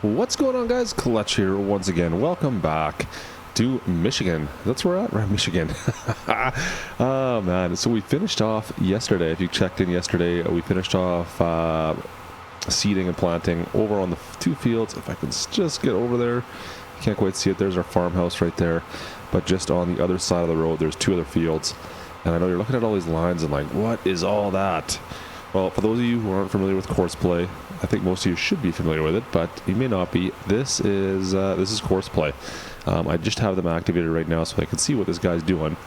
What's going on, guys? Klutch here once again. Welcome back to Michigan. That's where we're at. We're at Michigan. Oh man, so we finished off yesterday. If you checked in yesterday, we finished off seeding and planting over on the two fields. If I can just get over there, you can't quite see it. There's our farmhouse right there, but just on the other side of the road there's two other fields. And I know you're looking at all these lines and like, what is all that? Well, for those of you who aren't familiar with Courseplay, I think most of you should be familiar with it, but you may not be. This is Courseplay. I just have them activated right now so I can see what this guy's doing.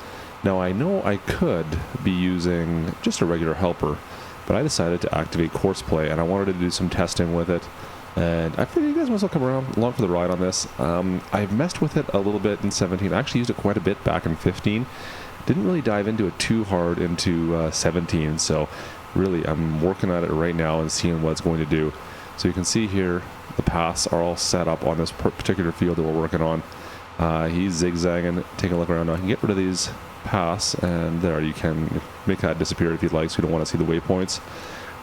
Now, I know I could be using just a regular helper, but I decided to activate Courseplay, and I wanted to do some testing with it. And I figured you guys might as well come along for the ride on this. I've messed with it a little bit in 17. I actually used it quite a bit back in 15. Didn't really dive into it too hard into 17, so really I'm working at it right now and seeing what it's going to do. So you can see here the paths are all set up on this particular field that we're working on. He's zigzagging. Take a look around now. I can get rid of these paths, and there you can make that disappear if you'd like, so you don't want to see the waypoints.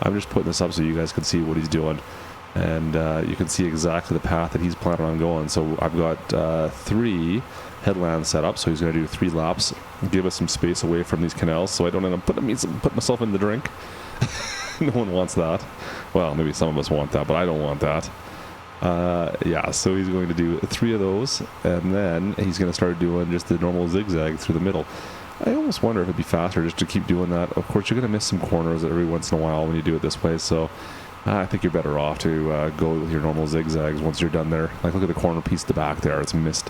I'm just putting this up so you guys can see what he's doing, and you can see exactly the path that he's planning on going. So I've got 3 headlands set up, so he's going to do 3 laps, give us some space away from these canals so I don't end up putting myself in the drink. No one wants that. Well, maybe some of us want that, but I don't want that. Yeah, so he's going to do 3 of those, and then he's going to start doing just the normal zigzag through the middle. I almost wonder if it'd be faster just to keep doing that. Of course, you're going to miss some corners every once in a while when you do it this way, so I think you're better off to go with your normal zigzags once you're done there. Like, look at the corner piece at the back there. It's missed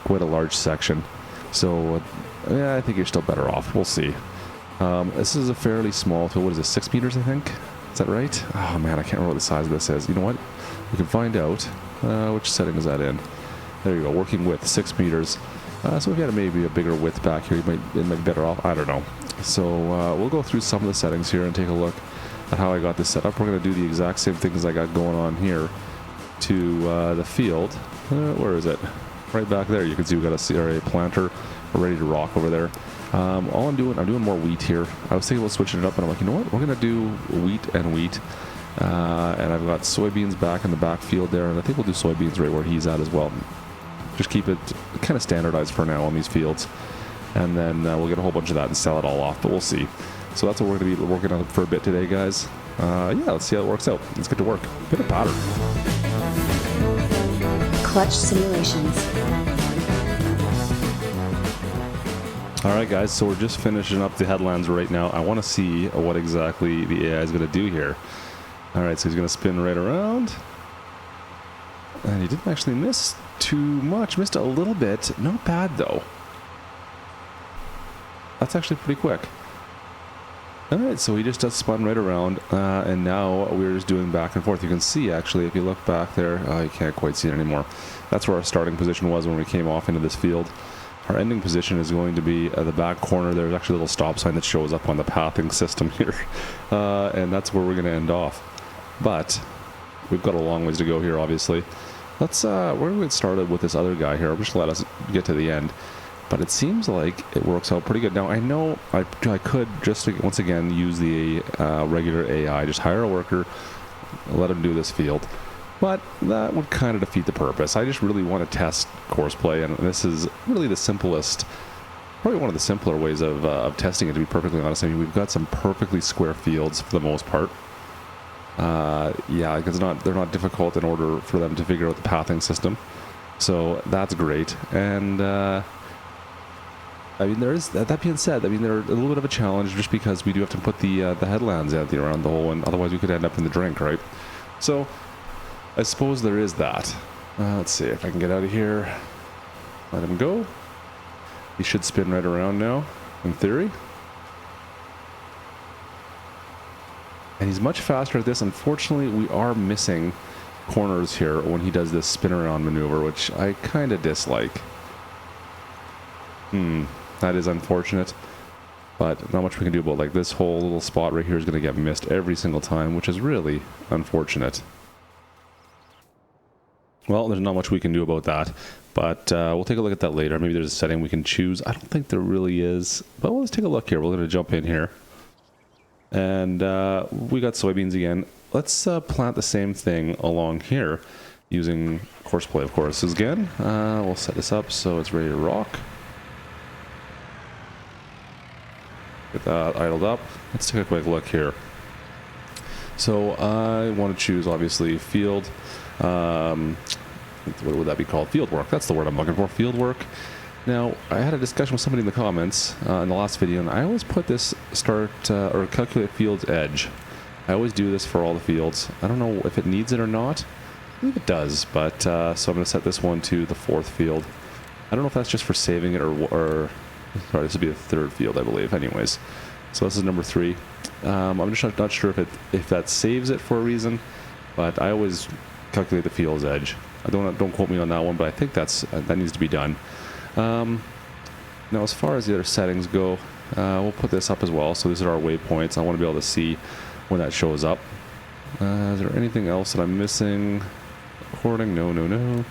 quite a large section. So, yeah, I think you're still better off. We'll see. This is a fairly small field. What is it, 6 meters, I think? Is that right? Oh, man, I can't remember what the size of this is. You know what? We can find out. Which setting is that in? There you go. Working width, 6 meters. So if you had maybe a bigger width back here, it might be better off. I don't know. So we'll go through some of the settings here and take a look at how I got this set up. We're going to do the exact same things I got going on here to the field. Where is it? Right back there. You can see we've got a planter ready to rock over there. All I'm doing more wheat here. I was thinking about switching it up, and I'm like, you know what? We're going to do wheat and wheat. And I've got soybeans back in the back field there, and I think we'll do soybeans right where he's at as well. Just keep it kind of standardized for now on these fields. And then we'll get a whole bunch of that and sell it all off, but we'll see. So that's what we're going to be working on for a bit today, guys. Yeah, let's see how it works out. Let's get to work. Bit of powder. Klutch simulations. Alright guys, so we're just finishing up the headlands right now. I want to see what exactly the AI is going to do here. Alright, so he's going to spin right around. And he didn't actually miss too much. Missed a little bit. Not bad though. That's actually pretty quick. Alright, so he just spun right around, and now we're just doing back and forth. You can see, actually, if you look back there, you can't quite see it anymore. That's where our starting position was when we came off into this field. Our ending position is going to be the back corner. There's actually a little stop sign that shows up on the pathing system here, and that's where we're going to end off. But we've got a long ways to go here, obviously. Let's we're going to get started with this other guy here. I'm just going to let us get to the end. But it seems like it works out pretty good. Now, I know I could just, once again, use the regular AI, just hire a worker, let him do this field. But that would kind of defeat the purpose. I just really want to test Courseplay, and this is really the simplest, probably one of the simpler ways of testing it, to be perfectly honest. I mean, we've got some perfectly square fields for the most part. Yeah, because they're not difficult in order for them to figure out the pathing system. So that's great. And I mean, there is that being said, I mean, they're a little bit of a challenge just because we do have to put the headlands out there around the hole, and otherwise we could end up in the drink, right? So I suppose there is that. Let's see if I can get out of here. Let him go. He should spin right around now, in theory. And he's much faster at this. Unfortunately, we are missing corners here when he does this spin around maneuver, which I kind of dislike. That is unfortunate, but not much we can do about it. Like, this whole little spot right here is going to get missed every single time, which is really unfortunate. Well, there's not much we can do about that, but we'll take a look at that later. Maybe there's a setting we can choose. I don't think there really is, but let's take a look here. We're going to jump in here, and we got soybeans again. Let's plant the same thing along here. using Courseplay, of course. Again, we'll set this up so it's ready to rock. Get that idled up. Let's take a quick look here. So I want to choose, obviously, field. What would that be called? Field work. That's the word I'm looking for. Field work. Now, I had a discussion with somebody in the comments in the last video, and I always put this or calculate field's edge. I always do this for all the fields. I don't know if it needs it or not. I believe it does, but so I'm going to set this one to the 4th field. I don't know if that's just for saving it or sorry, this would be the 3rd field, I believe. Anyways, so this is number 3. I'm just not sure if that saves it for a reason, but I always calculate the field's edge. Don't quote me on that one, but I think that needs to be done. Now, as far as the other settings go, we'll put this up as well. So these are our waypoints. I want to be able to see when that shows up. Is there anything else that I'm missing? Recording? No.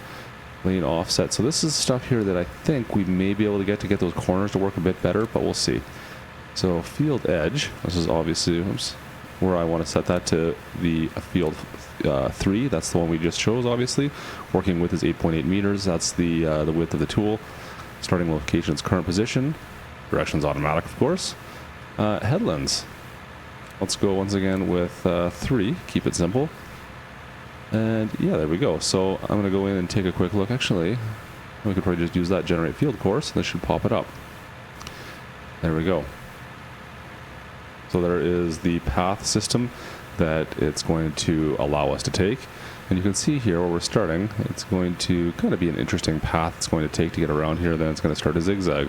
Lane offset. So this is stuff here that I think we may be able to get those corners to work a bit better, but we'll see. So field edge. This is obviously where I want to set that to the field 3. That's the one we just chose, obviously. Working with is 8.8 meters. That's the width of the tool. Starting location is current position. Directions automatic, of course. Headlands. Let's go once again with 3. Keep it simple. And yeah, there we go. So I'm going to go in and take a quick look. Actually, we could probably just use that generate field course, and this should pop it up. There we go. So there is the path system that it's going to allow us to take. And you can see here where we're starting, it's going to kind of be an interesting path it's going to take to get around here. Then it's going to start a zigzag.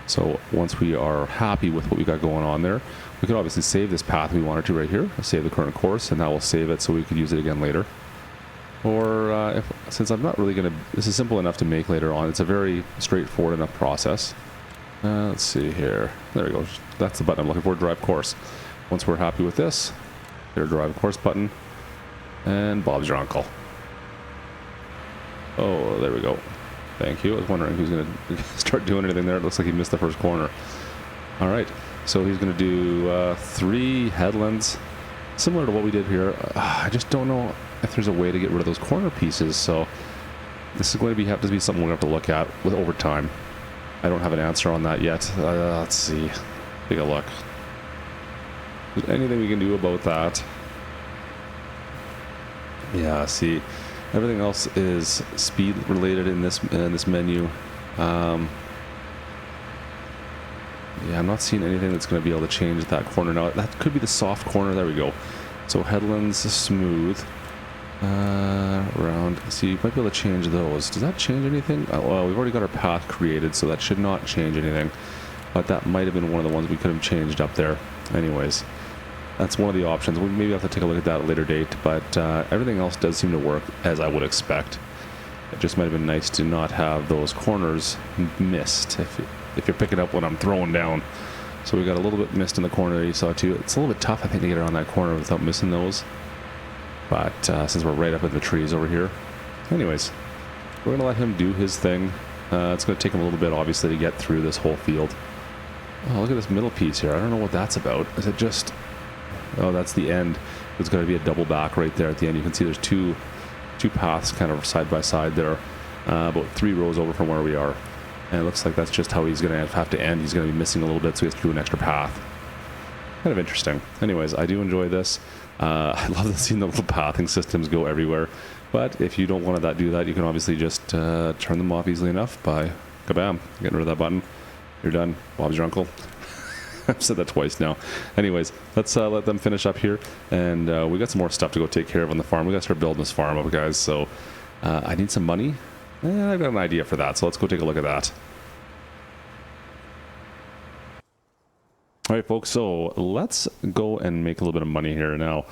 So once we are happy with what we got going on there, we could obviously save this path we wanted to right here. Save the current course, and that will save it so we could use it again later. Or since I'm not really going to, this is simple enough to make later on. It's a very straightforward enough process. Let's see here. There we go. That's the button I'm looking for, drive course. Once we're happy with this, hit our drive course button, and Bob's your uncle. Oh, there we go. Thank you. I was wondering who's going to start doing anything there. It looks like he missed the first corner. All right. So he's going to do 3 headlands, similar to what we did here. I just don't know if there's a way to get rid of those corner pieces. So this is going to have to be something we're going to have to look at over time. I don't have an answer on that yet. Let's see. Take a look. Is there anything we can do about that? Yeah, see, everything else is speed related in this menu. Yeah, I'm not seeing anything that's going to be able to change that corner. Now, that could be the soft corner. There we go. So headlands, smooth. Round. See, you might be able to change those. Does that change anything? Well, we've already got our path created, so that should not change anything. But that might have been one of the ones we could have changed up there. Anyways, that's one of the options. We maybe have to take a look at that at a later date, but everything else does seem to work as I would expect. It just might have been nice to not have those corners missed if you're picking up what I'm throwing down. So we got a little bit missed in the corner that you saw too. It's a little bit tough, I think, to get around that corner without missing those. But since we're right up in the trees over here. Anyways, we're going to let him do his thing. It's going to take him a little bit, obviously, to get through this whole field. Oh, look at this middle piece here. I don't know what that's about. Is it just... Oh, that's the end. There's going to be a double back right there at the end. You can see there's two paths kind of side by side there, about 3 rows over from where we are. And it looks like that's just how he's going to have to end. He's going to be missing a little bit, so he has to do an extra path. Kind of interesting. Anyways, I do enjoy this. I love seeing the little pathing systems go everywhere. But if you don't want to do that, you can obviously just turn them off easily enough by kabam, getting rid of that button. You're done. Bob's your uncle. I've said that twice now. Anyways, let's let them finish up here. And we got some more stuff to go take care of on the farm. We got to start building this farm up, guys. So I need some money. I've got an idea for that. So let's go take a look at that. All right, folks. So let's go and make a little bit of money here. Now,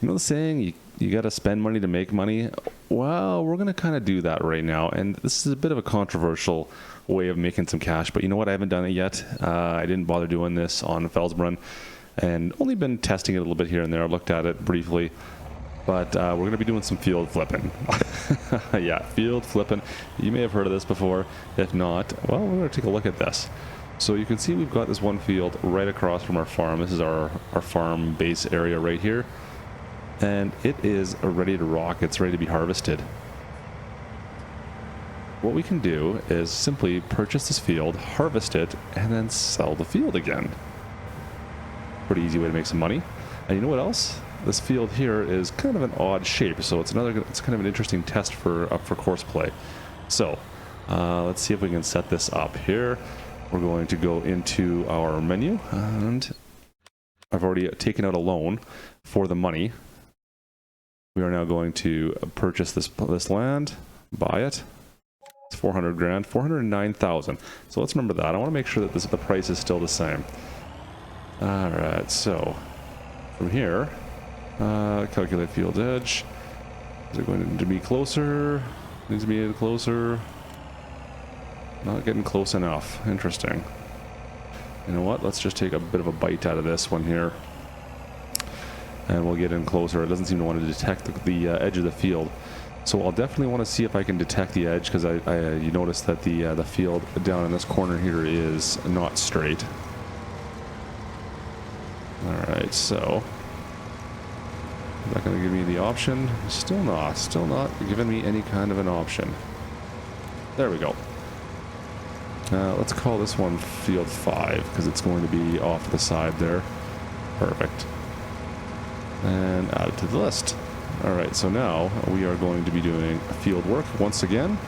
you know the saying, you got to spend money to make money? Well, we're going to kind of do that right now. And this is a bit of a controversial way of making some cash. But you know what? I haven't done it yet. I didn't bother doing this on Felsbrunn and only been testing it a little bit here and there. I looked at it briefly. But we're going to be doing some field flipping. Yeah, field flipping. You may have heard of this before. If not, well, we're going to take a look at this. So you can see we've got this one field right across from our farm. This is our farm base area right here. and it is ready to rock. It's ready to be harvested. What we can do is simply purchase this field, harvest it, and then sell the field again. Pretty easy way to make some money. And you know what else? This field here is kind of an odd shape, so it's kind of an interesting test for course play. So let's see if we can set this up here. We're going to go into our menu, and I've already taken out a loan for the money. We are now going to purchase this land, buy it. It's 400 grand, 409,000. So let's remember that. I want to make sure that the price is still the same. All right, so from here, calculate field edge. Is it going to be closer? Needs to be closer. Not getting close enough. Interesting. You know what? Let's just take a bit of a bite out of this one here. And we'll get in closer. It doesn't seem to want to detect the edge of the field. So I'll definitely want to see if I can detect the edge, because you notice that the field down in this corner here is not straight. Alright, so is that going to give me the option? Still not giving me any kind of an option. There we go. Let's call this one field 5, because it's going to be off the side there. Perfect. And add it to the list. Alright, so now we are going to be doing field work once again.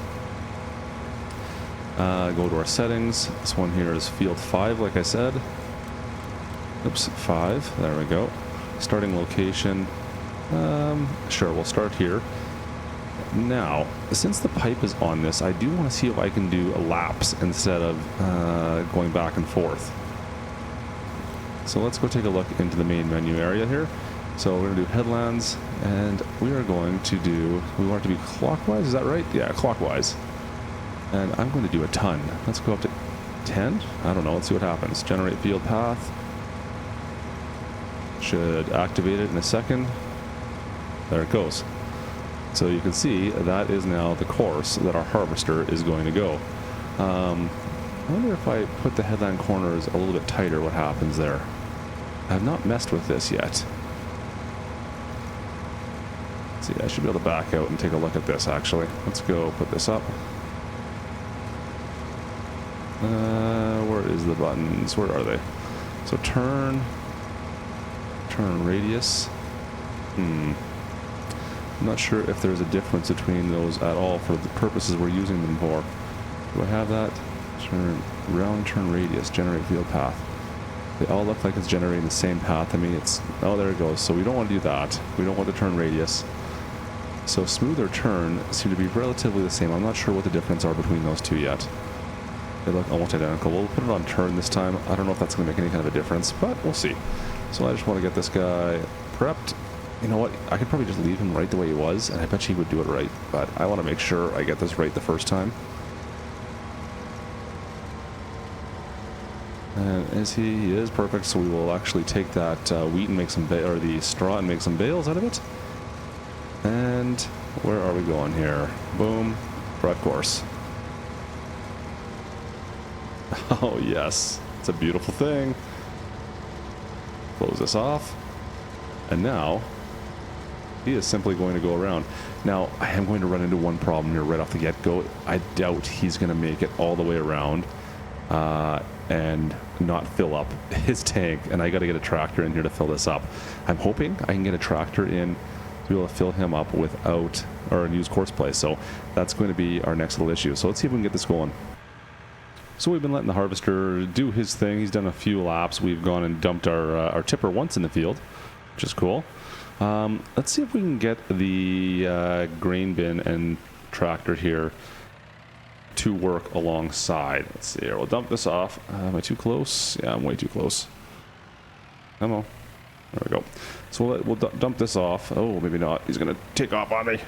Go to our settings. This one here is field 5, like I said. Oops, 5. There we go. Starting location. Sure, we'll start here. Now, since the pipe is on this, I do want to see if I can do a laps instead of going back and forth. So let's go take a look into the main menu area here. So we're going to do headlands, and we are going to do, we want it to be clockwise, is that right? Yeah, clockwise. And I'm going to do a ton. Let's go up to 10? I don't know, let's see what happens. Generate field path. Should activate it in a second. There it goes. So you can see that is now the course that our harvester is going to go. I wonder if I put the headland corners a little bit tighter, what happens there. I have not messed with this yet. See, I should be able to back out and take a look at this actually. Let's go put this up. Where is the buttons? Where are they? So turn radius. I'm not sure if there's a difference between those at all for the purposes we're using them for. Do I have that? Turn radius, generate field path. They all look like it's generating the same path. I mean, it's, oh, there it goes. So we don't want to do that. We don't want the turn radius. So smooth or turn seem to be relatively the same. I'm not sure what the difference are between those two yet. They look almost identical. We'll put it on turn this time. I don't know if that's going to make any kind of a difference, but we'll see. So I just want to get this guy prepped. You know what? I could probably just leave him right the way he was, and I bet he would do it right. But I want to make sure I get this right the first time. And is he? He is perfect. So we will actually take that wheat and make some, or the straw and make some bales out of it. And where are we going here? Boom. Prep course. Oh yes, it's a beautiful thing. Close this off. And now he is simply going to go around. Now I am going to run into one problem here right off the get-go. I doubt he's going to make it all the way around and not fill up his tank, and I got to get a tractor in here to fill this up. I'm hoping I can get a tractor in to be able to fill him up without, or use course play. So that's going to be our next little issue. So let's see if we can get this going. So we've been letting the harvester do his thing. He's done a few laps. We've gone and dumped our tipper once in the field, which is cool. Let's see if we can get the grain bin and tractor here to work alongside. Let's see here. We'll dump this off. Am I too close? Yeah, I'm way too close. Come on. There we go. So we'll dump this off. Oh, maybe not. He's going to take off on me.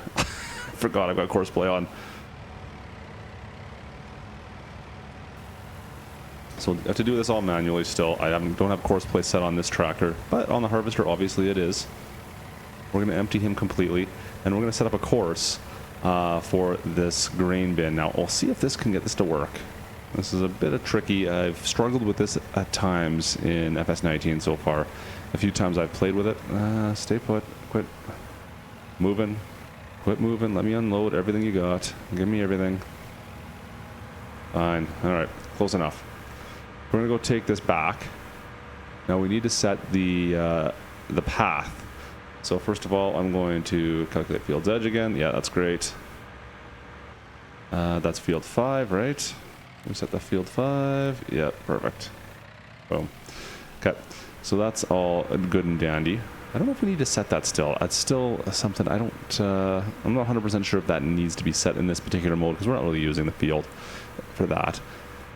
Forgot I've got course play on. So I have to do this all manually still. I don't have course play set on this tractor, but on the harvester, obviously it is. We're going to empty him completely, and we're going to set up a course for this grain bin. Now, we'll see if this can get this to work. This is a bit of tricky. I've struggled with this at times in FS19 so far. a few times I've played with it. Stay put. Quit moving. Quit moving. Let me unload everything you got. Give me everything. Fine. All right. Close enough. We're going to go take this back. Now we need to set the path. So first of all, I'm going to calculate field's edge again. Yeah, that's great. That's field 5, right? We set the field 5. Yeah, perfect. Boom. Okay. So that's all good and dandy. I don't know if we need to set that still. That's still something I don't... I'm not 100% sure if that needs to be set in this particular mode because we're not really using the field for that.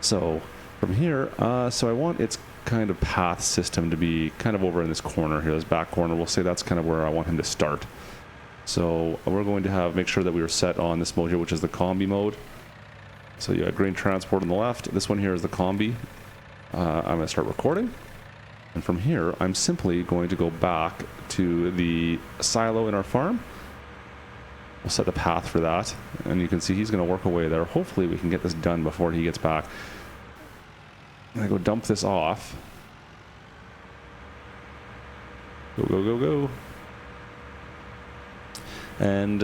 So from here, so I want its kind of path system to be kind of over in this corner here, this back corner. We'll say that's kind of where I want him to start. So we're going to make sure that we are set on this mode here, which is the combi mode. So you got grain transport on the left. This one here is the combi. I'm going to start recording. And from here, I'm simply going to go back to the silo in our farm. We'll set the path for that. And you can see he's going to work away there. Hopefully we can get this done before he gets back. I'm going to go dump this off. Go, go, go, go. And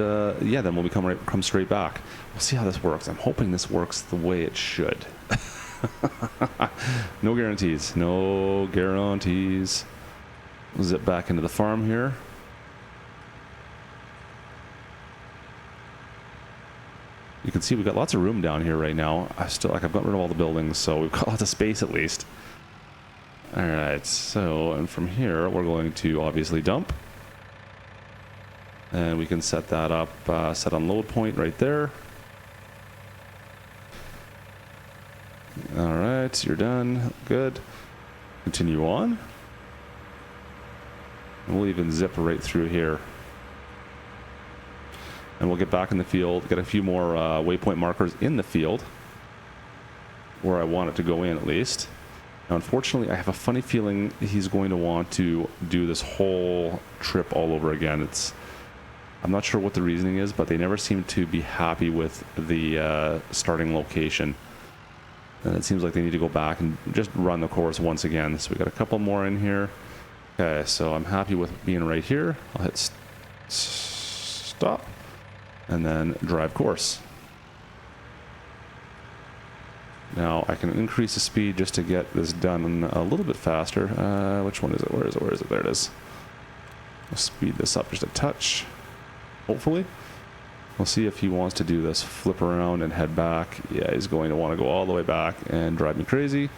yeah, then we'll come straight back. We'll see how this works. I'm hoping this works the way it should. No guarantees. No guarantees. We'll zip back into the farm here. You can see we've got lots of room down here right now. I've got rid of all the buildings, so we've got lots of space at least. All right, so and from here we're going to obviously dump. And we can set that up, set unload point right there. All right, you're done. Good. Continue on. And we'll even zip right through here. And we'll get back in the field, get a few more waypoint markers in the field where I want it to go in at least. Now, unfortunately, I have a funny feeling he's going to want to do this whole trip all over again. I'm not sure what the reasoning is, but they never seem to be happy with the starting location. And it seems like they need to go back and just run the course once again. So we got a couple more in here. Okay, so I'm happy with being right here. I'll hit stop and then drive course. Now I can increase the speed just to get this done a little bit faster. Which one is it? Where is it? Where is it? There it is. I'll speed this up just a touch. Hopefully. We'll see if he wants to do this flip around and head back. Yeah, he's going to want to go all the way back and drive me crazy.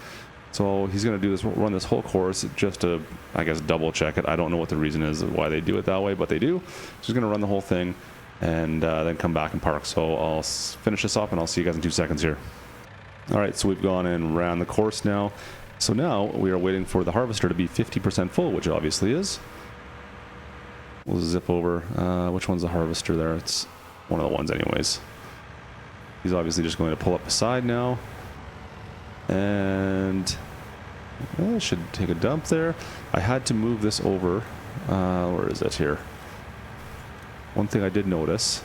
So he's going to do this, run this whole course just to, I guess, double check it. I don't know what the reason is why they do it that way, but they do. So he's going to run the whole thing and then come back and park. So I'll finish this up and I'll see you guys in 2 seconds here. All right, so we've gone and ran the course now. So now we are waiting for the harvester to be 50% full, which it obviously is. We'll zip over. Which one's the harvester there? It's one of the ones anyways. He's obviously just going to pull up beside now. And should take a dump there. I had to move this over. Where is it here? One thing I did notice.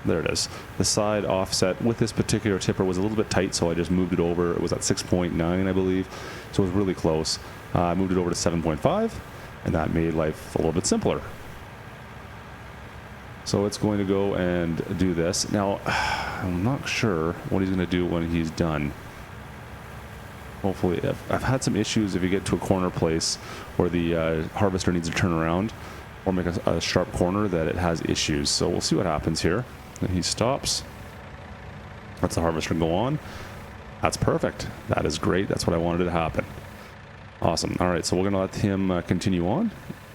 There it is. The side offset with this particular tipper was a little bit tight, so I just moved it over. It was at 6.9, I believe. So it was really close. I moved it over to 7.5, and that made life a little bit simpler. So it's going to go and do this. Now, I'm not sure what he's going to do when he's done. Hopefully, I've had some issues if you get to a corner place where the harvester needs to turn around or make a sharp corner that it has issues. So we'll see what happens here. And he stops. Lets the harvester go on. That's perfect. That is great. That's what I wanted to happen. Awesome. All right, so we're going to let him continue on.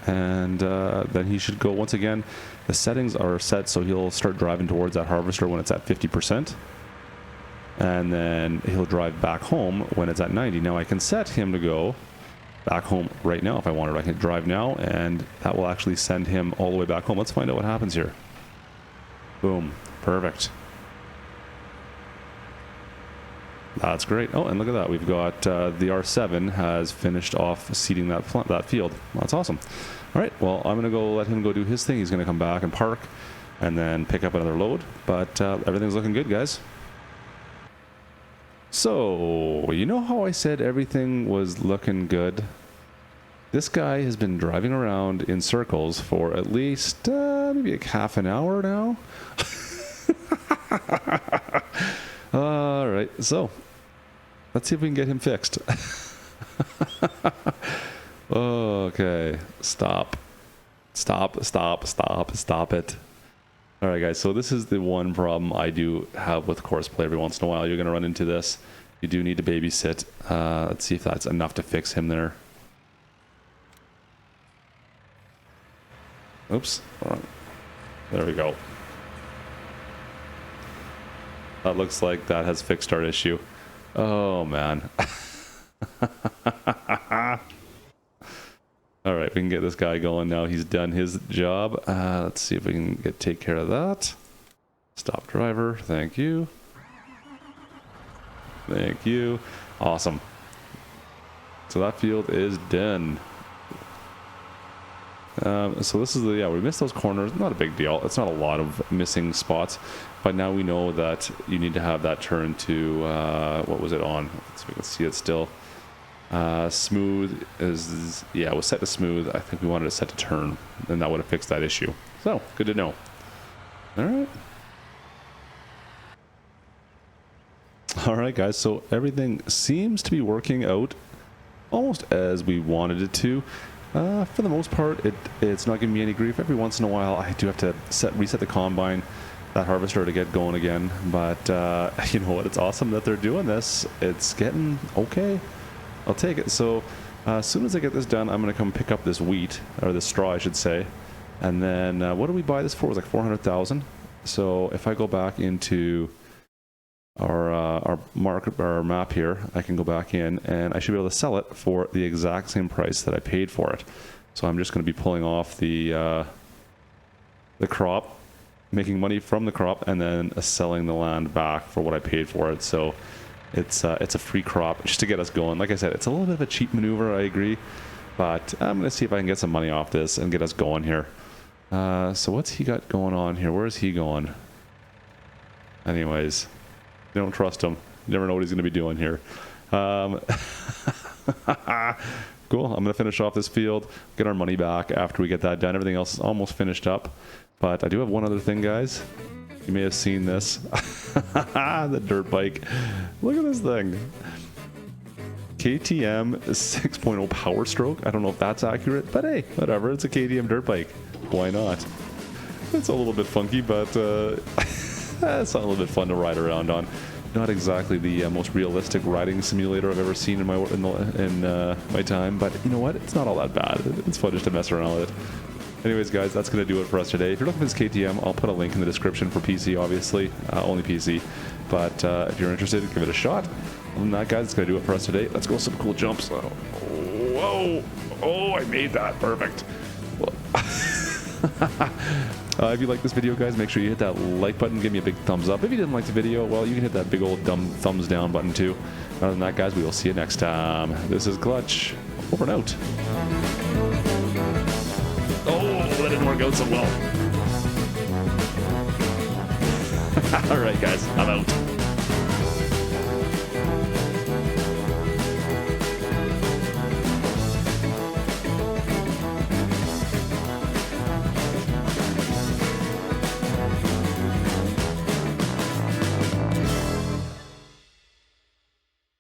And then he should go once again. The settings are set so he'll start driving towards that harvester when it's at 50%. And then he'll drive back home when it's at 90. Now I can set him to go back home right now if I wanted. I can drive now and that will actually send him all the way back home. Let's find out what happens here. Boom. Perfect. That's great. Oh, and look at that. We've got the R7 has finished off seeding that field. That's awesome. All right. Well, I'm going to go let him go do his thing. He's going to come back and park and then pick up another load. But everything's looking good, guys. So, you know how I said everything was looking good? This guy has been driving around in circles for at least maybe like half an hour now. All right, so let's see if we can get him fixed. Okay, stop it. All right, guys, so this is the one problem I do have with Courseplay. Every once in a while you're going to run into this. You do need to babysit. Let's see if that's enough to fix him there. Oops. There we go. That looks like that has fixed our issue. Oh, man. All right, we can get this guy going now. He's done his job. Let's see if we can take care of that. Stop driver. Thank you. Thank you. Awesome. So that field is done. So this is we missed those corners. Not a big deal. It's not a lot of missing spots, but now we know that you need to have that turn to what was it on? So we can see it still. Smooth is, yeah, it was set to smooth. I think we wanted it set to turn, and that would have fixed that issue. So good to know. All right, guys. So everything seems to be working out almost as we wanted it to. For the most part, it's not giving me any grief. Every once in a while, I do have to reset the combine, that harvester, to get going again. But you know what? It's awesome that they're doing this. It's getting okay. I'll take it. So as soon as I get this done, I'm going to come pick up this wheat, or this straw, I should say. And then what did we buy this for? It was like 400,000. So if I go back into our map here, I can go back in and I should be able to sell it for the exact same price that I paid for it. So I'm just going to be pulling off the crop, making money from the crop, and then selling the land back for what I paid for it. So it's a free crop just to get us going. Like I said, it's a little bit of a cheap maneuver, I agree, but I'm going to see if I can get some money off this and get us going here. So what's he got going on here? Where is he going? Anyways, don't trust him. You never know what he's going to be doing here. Cool. I'm going to finish off this field, get our money back after we get that done. Everything else is almost finished up, but I do have one other thing, guys. You may have seen this. The dirt bike. Look at this thing. KTM 6.0 Power Stroke. I don't know if that's accurate, but hey, whatever. It's a KTM dirt bike. Why not? It's a little bit funky, but it's a little bit fun to ride around on. Not exactly the most realistic riding simulator I've ever seen in my time, but you know what? It's not all that bad. It's fun just to mess around with it. Anyways, guys, that's going to do it for us today. If you're looking for this KTM, I'll put a link in the description for PC, obviously. Only PC. But if you're interested, give it a shot. Other than that, guys, that's going to do it for us today. Let's go some cool jumps. Whoa! Oh, I made that. Perfect. If you like this video, guys, make sure you hit that like button. Give me a big thumbs up. If you didn't like the video, well, you can hit that big old dumb thumbs down button, too. Other than that, guys, we will see you next time. This is Klutch. Over and out. That didn't work out so well. All right, guys, I'm out.